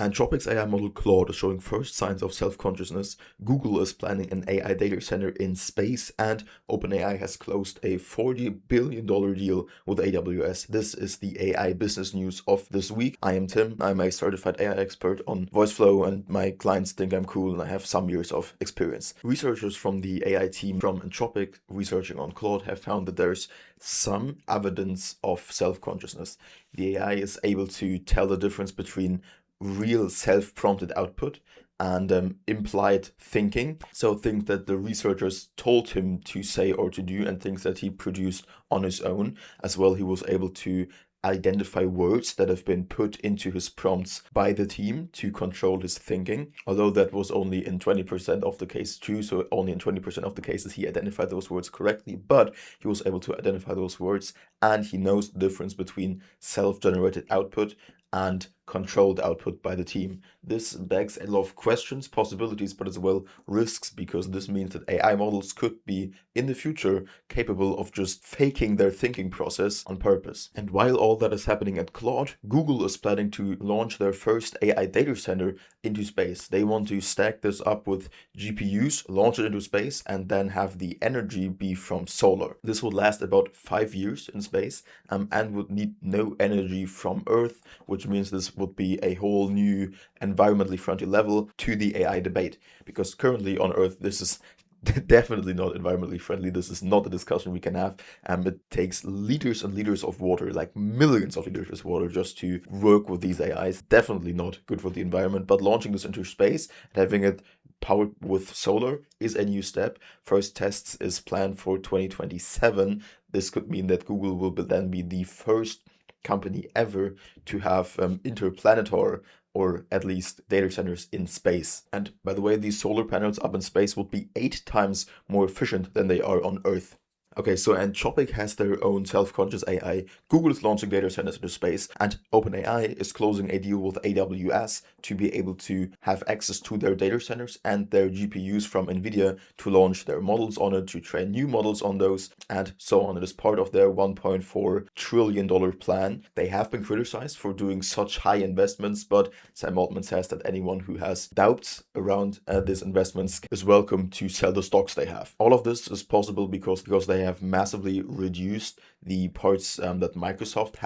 Anthropic's AI model Claude is showing first signs of self-consciousness. Google is planning an AI data center in space, and OpenAI has closed a $40 billion deal with AWS. This is the AI business news of this week. I am Tim. I'm a certified AI expert on VoiceFlow, and my clients think I'm cool and I have some years of experience. Researchers from the AI team from Anthropic researching on Claude have found that there's some evidence of self-consciousness. The AI is able to tell the difference between real self-prompted output and implied thinking. So things that the researchers told him to say or to do and things that he produced on his own. As well, he was able to identify words that have been put into his prompts by the team to control his thinking, although that was only in 20% of the cases true, so only in 20% of the cases he identified those words correctly, but he was able to identify those words, and he knows the difference between self-generated output and controlled output by the team. This begs a lot of questions, possibilities, but as well risks, because this means that AI models could be in the future capable of just faking their thinking process on purpose. And while all that is happening at Claude, Google is planning to launch their first AI data center into space. They want to stack this up with GPUs, launch it into space, and then have the energy be from solar. This would last about 5 years in space and would need no energy from Earth, which means this would be a whole new environmentally friendly level to the AI debate. Because currently on Earth, this is definitely not environmentally friendly. This is not a discussion we can have. It takes liters and liters of water, like millions of liters of water, just to work with these AIs. Definitely not good for the environment. But launching this into space and having it powered with solar is a new step. First tests is planned for 2027. This could mean that Google will then be the first company ever to have interplanetary or at least data centers in space. And by the way, these solar panels up in space would be 8 times more efficient than they are on Earth. Okay, so Anthropic has their own self-conscious AI, Google is launching data centers into space, and OpenAI is closing a deal with AWS to be able to have access to their data centers and their GPUs from NVIDIA to launch their models on it, to train new models on those, and so on. It is part of their $1.4 trillion plan. They have been criticized for doing such high investments, but Sam Altman says that anyone who has doubts around these investments is welcome to sell the stocks they have. All of this is possible because they have massively reduced the parts that Microsoft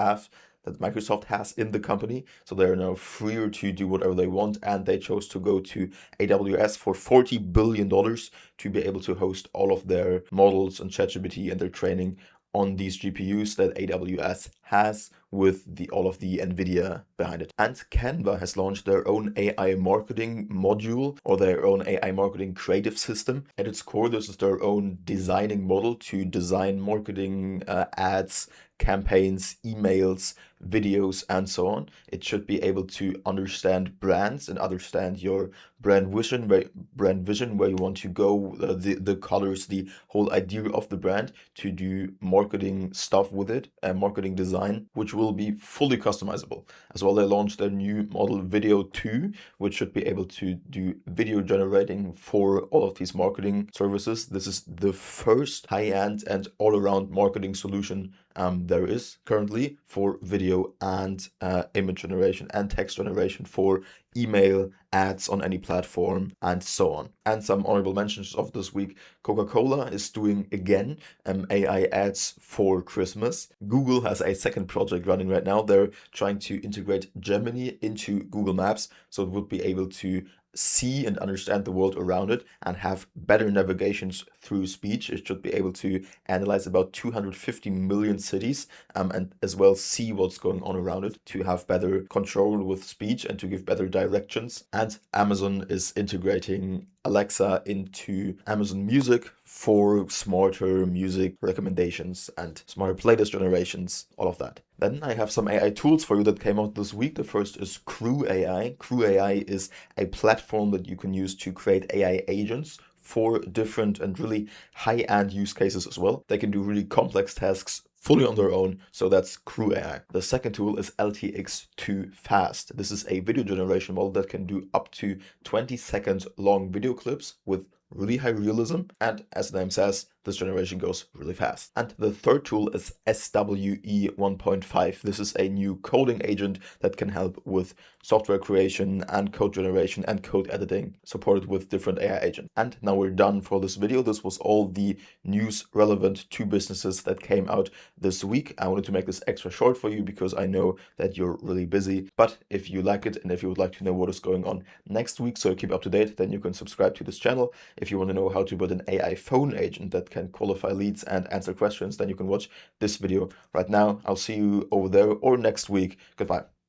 has in the company, so they're now freer to do whatever they want, and they chose to go to AWS for $40 billion to be able to host all of their models and ChatGPT and their training on these GPUs that AWS has with all of the NVIDIA behind it. And Canva has launched their own AI marketing module, or their own AI marketing creative system. At its core, this is their own designing model to design marketing ads, campaigns, emails, videos, and so on. It should be able to understand brands and understand your brand vision, where you want to go, the colors, the whole idea of the brand, to do marketing stuff with it, and marketing design, which will be fully customizable. As well, they launched their new model Video 2, which should be able to do video generating for all of these marketing services. This is the first high-end and all-around marketing solution there is currently for video and image generation and text generation for email, ads on any platform, and so on. And some honorable mentions of this week: Coca-Cola is doing again AI ads for Christmas. Google has a second project running right now. They're trying to integrate Gemini into Google Maps, so it would be able to see and understand the world around it and have better navigations through speech. It should be able to analyze about 250 million cities and as well see what's going on around it, to have better control with speech and to give better directions. And Amazon is integrating Alexa into Amazon Music for smarter music recommendations and smarter playlist generations, all of that. Then I have some AI tools for you that came out this week. The first is Crew AI. Crew AI is a platform that you can use to create AI agents for different and really high-end use cases as well. They can do really complex tasks fully on their own, so that's Crew AI. The second tool is LTX2 Fast. This is a video generation model that can do up to 20 seconds long video clips with really high realism, and as the name says, this generation goes really fast. And the third tool is SWE 1.5. This is a new coding agent that can help with software creation and code generation and code editing, supported with different AI agents. And now we're done for this video. This was all the news relevant to businesses that came out this week. I wanted to make this extra short for you because I know that you're really busy. But if you like it and if you would like to know what is going on next week, so keep up to date, then you can subscribe to this channel. If you want to know how to build an AI phone agent that can qualify leads and answer questions, then you can watch this video right now. I'll see you over there or next week. Goodbye.